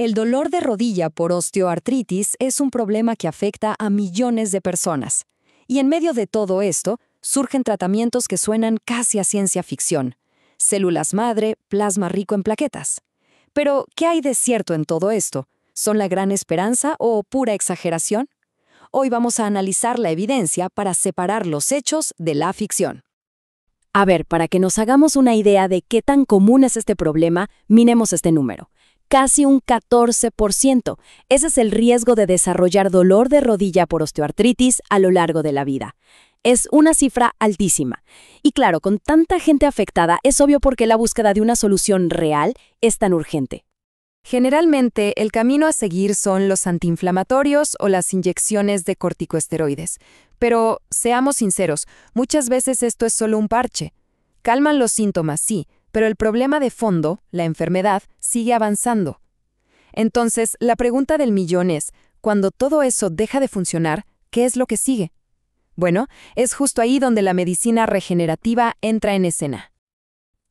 El dolor de rodilla por osteoartritis es un problema que afecta a millones de personas. Y en medio de todo esto, surgen tratamientos que suenan casi a ciencia ficción. Células madre, plasma rico en plaquetas. Pero, ¿qué hay de cierto en todo esto? ¿Son la gran esperanza o pura exageración? Hoy vamos a analizar la evidencia para separar los hechos de la ficción. A ver, para que nos hagamos una idea de qué tan común es este problema, miremos este número. Casi un 14%. Ese es el riesgo de desarrollar dolor de rodilla por osteoartritis a lo largo de la vida. Es una cifra altísima. Y claro, con tanta gente afectada, es obvio por qué la búsqueda de una solución real es tan urgente. Generalmente, el camino a seguir son los antiinflamatorios o las inyecciones de corticosteroides. Pero, seamos sinceros, muchas veces esto es solo un parche. Calman los síntomas, sí, pero el problema de fondo, la enfermedad, sigue avanzando. Entonces, la pregunta del millón es, cuando todo eso deja de funcionar, ¿qué es lo que sigue? Bueno, es justo ahí donde la medicina regenerativa entra en escena.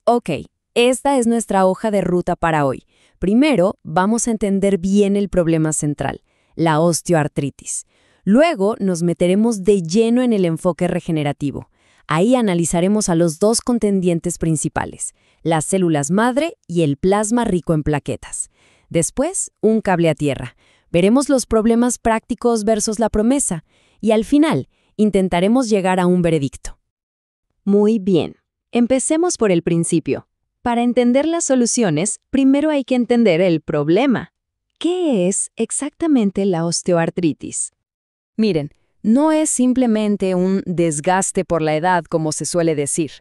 Ok, esta es nuestra hoja de ruta para hoy. Primero, vamos a entender bien el problema central, la osteoartritis. Luego, nos meteremos de lleno en el enfoque regenerativo. Ahí analizaremos a los dos contendientes principales, las células madre y el plasma rico en plaquetas. Después, un cable a tierra. Veremos los problemas prácticos versus la promesa. Y al final, intentaremos llegar a un veredicto. Muy bien. Empecemos por el principio. Para entender las soluciones, primero hay que entender el problema. ¿Qué es exactamente la osteoartritis? Miren, no es simplemente un desgaste por la edad, como se suele decir.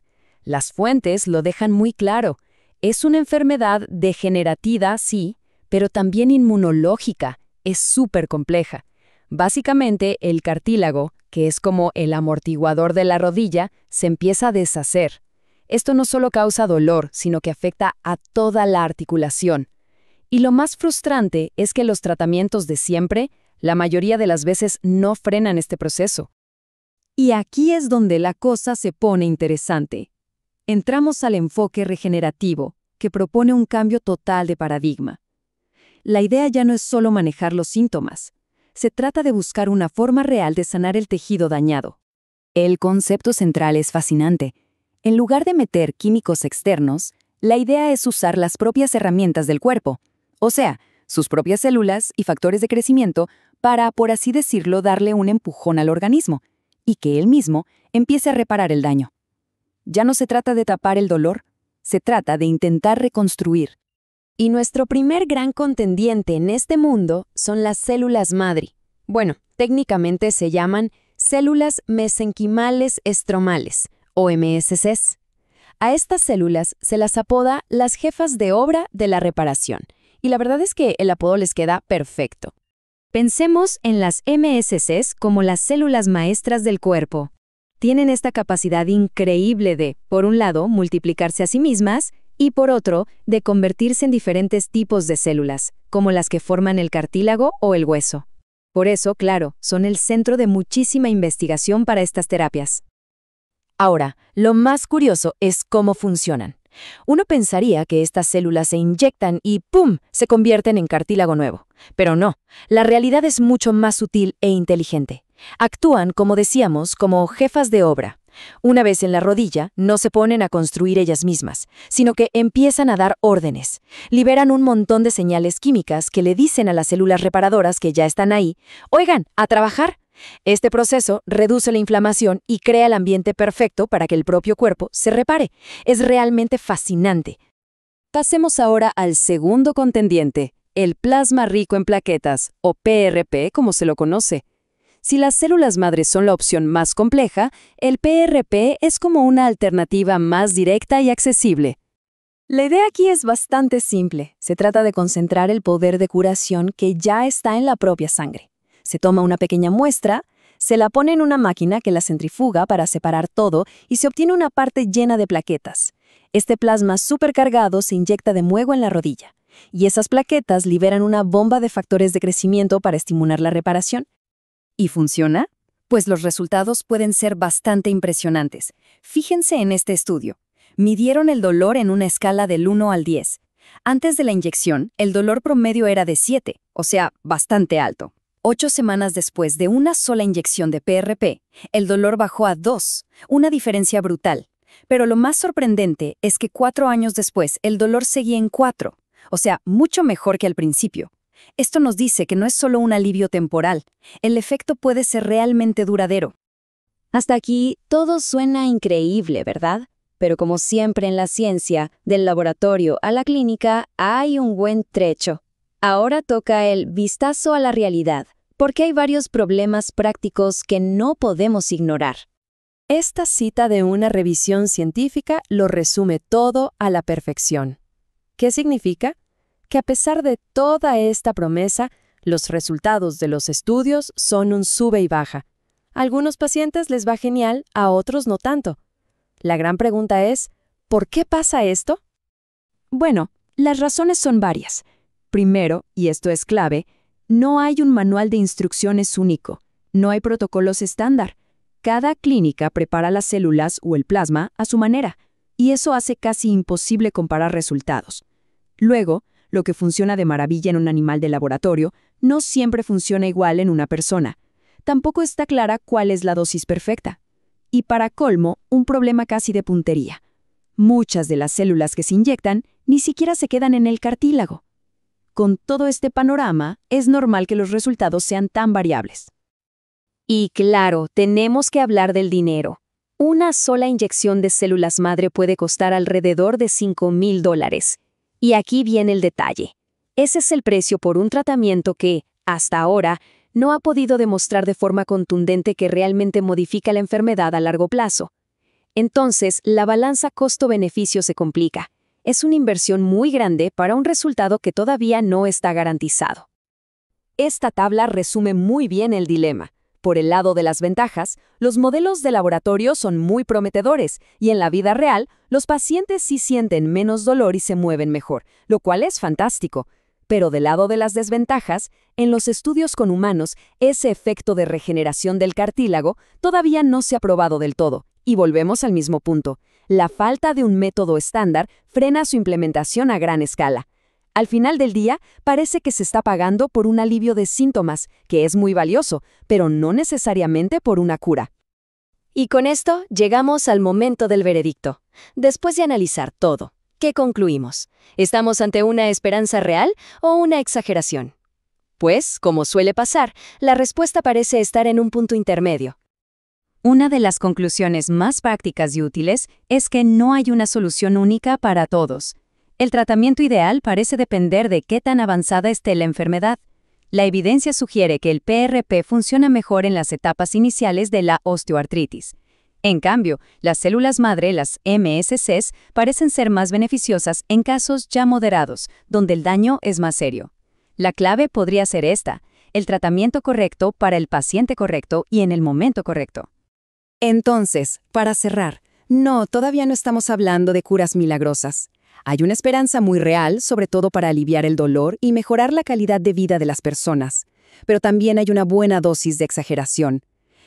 Las fuentes lo dejan muy claro. Es una enfermedad degenerativa, sí, pero también inmunológica. Es súper compleja. Básicamente, el cartílago, que es como el amortiguador de la rodilla, se empieza a deshacer. Esto no solo causa dolor, sino que afecta a toda la articulación. Y lo más frustrante es que los tratamientos de siempre, la mayoría de las veces no frenan este proceso. Y aquí es donde la cosa se pone interesante. Entramos al enfoque regenerativo, que propone un cambio total de paradigma. La idea ya no es solo manejar los síntomas. Se trata de buscar una forma real de sanar el tejido dañado. El concepto central es fascinante. En lugar de meter químicos externos, la idea es usar las propias herramientas del cuerpo, o sea, sus propias células y factores de crecimiento para, por así decirlo, darle un empujón al organismo y que él mismo empiece a reparar el daño. Ya no se trata de tapar el dolor, se trata de intentar reconstruir. Y nuestro primer gran contendiente en este mundo son las células madre. Bueno, técnicamente se llaman células mesenquimales estromales, o MSCs. A estas células se las apoda las jefas de obra de la reparación, y la verdad es que el apodo les queda perfecto. Pensemos en las MSCs como las células maestras del cuerpo. Tienen esta capacidad increíble de, por un lado, multiplicarse a sí mismas, y por otro, de convertirse en diferentes tipos de células, como las que forman el cartílago o el hueso. Por eso, claro, son el centro de muchísima investigación para estas terapias. Ahora, lo más curioso es cómo funcionan. Uno pensaría que estas células se inyectan y ¡pum!, se convierten en cartílago nuevo. Pero no, la realidad es mucho más sutil e inteligente. Actúan, como decíamos, como jefas de obra. Una vez en la rodilla, no se ponen a construir ellas mismas, sino que empiezan a dar órdenes. Liberan un montón de señales químicas que le dicen a las células reparadoras que ya están ahí, «Oigan, a trabajar». Este proceso reduce la inflamación y crea el ambiente perfecto para que el propio cuerpo se repare. Es realmente fascinante. Pasemos ahora al segundo contendiente, el plasma rico en plaquetas, o PRP como se lo conoce. Si las células madres son la opción más compleja, el PRP es como una alternativa más directa y accesible. La idea aquí es bastante simple. Se trata de concentrar el poder de curación que ya está en la propia sangre. Se toma una pequeña muestra, se la pone en una máquina que la centrifuga para separar todo y se obtiene una parte llena de plaquetas. Este plasma supercargado se inyecta de nuevo en la rodilla, y esas plaquetas liberan una bomba de factores de crecimiento para estimular la reparación. ¿Y funciona? Pues los resultados pueden ser bastante impresionantes. Fíjense en este estudio. Midieron el dolor en una escala del 1 al 10. Antes de la inyección, el dolor promedio era de 7, o sea, bastante alto. 8 semanas después de una sola inyección de PRP, el dolor bajó a 2, una diferencia brutal. Pero lo más sorprendente es que 4 años después el dolor seguía en 4, o sea, mucho mejor que al principio. Esto nos dice que no es solo un alivio temporal, el efecto puede ser realmente duradero. Hasta aquí todo suena increíble, ¿verdad? Pero como siempre en la ciencia, del laboratorio a la clínica hay un buen trecho. Ahora toca el vistazo a la realidad, porque hay varios problemas prácticos que no podemos ignorar. Esta cita de una revisión científica lo resume todo a la perfección. ¿Qué significa? Que a pesar de toda esta promesa, los resultados de los estudios son un sube y baja. A algunos pacientes les va genial, a otros no tanto. La gran pregunta es, ¿por qué pasa esto? Bueno, las razones son varias. Primero, y esto es clave, no hay un manual de instrucciones único, no hay protocolos estándar. Cada clínica prepara las células o el plasma a su manera, y eso hace casi imposible comparar resultados. Luego, lo que funciona de maravilla en un animal de laboratorio no siempre funciona igual en una persona. Tampoco está clara cuál es la dosis perfecta. Y para colmo, un problema casi de puntería. Muchas de las células que se inyectan ni siquiera se quedan en el cartílago. Con todo este panorama, es normal que los resultados sean tan variables. Y claro, tenemos que hablar del dinero. Una sola inyección de células madre puede costar alrededor de $5,000. Y aquí viene el detalle. Ese es el precio por un tratamiento que, hasta ahora, no ha podido demostrar de forma contundente que realmente modifica la enfermedad a largo plazo. Entonces, la balanza costo-beneficio se complica. Es una inversión muy grande para un resultado que todavía no está garantizado. Esta tabla resume muy bien el dilema. Por el lado de las ventajas, los modelos de laboratorio son muy prometedores y en la vida real, los pacientes sí sienten menos dolor y se mueven mejor, lo cual es fantástico. Pero del lado de las desventajas, en los estudios con humanos, ese efecto de regeneración del cartílago todavía no se ha probado del todo. Y volvemos al mismo punto. La falta de un método estándar frena su implementación a gran escala. Al final del día, parece que se está pagando por un alivio de síntomas, que es muy valioso, pero no necesariamente por una cura. Y con esto llegamos al momento del veredicto. Después de analizar todo, ¿qué concluimos? ¿Estamos ante una esperanza real o una exageración? Pues, como suele pasar, la respuesta parece estar en un punto intermedio. Una de las conclusiones más prácticas y útiles es que no hay una solución única para todos. El tratamiento ideal parece depender de qué tan avanzada esté la enfermedad. La evidencia sugiere que el PRP funciona mejor en las etapas iniciales de la osteoartritis. En cambio, las células madre, las MSCs, parecen ser más beneficiosas en casos ya moderados, donde el daño es más serio. La clave podría ser esta: el tratamiento correcto para el paciente correcto y en el momento correcto. Entonces, para cerrar, todavía no estamos hablando de curas milagrosas. Hay una esperanza muy real, sobre todo para aliviar el dolor y mejorar la calidad de vida de las personas. Pero también hay una buena dosis de exageración.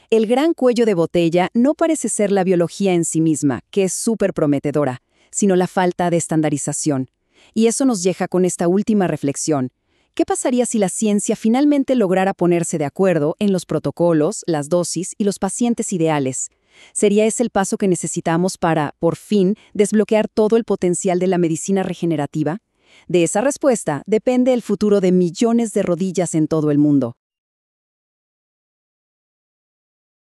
El gran cuello de botella no parece ser la biología en sí misma, que es súper prometedora, sino la falta de estandarización. Y eso nos deja con esta última reflexión. ¿Qué pasaría si la ciencia finalmente lograra ponerse de acuerdo en los protocolos, las dosis y los pacientes ideales? ¿Sería ese el paso que necesitamos para, por fin, desbloquear todo el potencial de la medicina regenerativa? De esa respuesta depende el futuro de millones de rodillas en todo el mundo.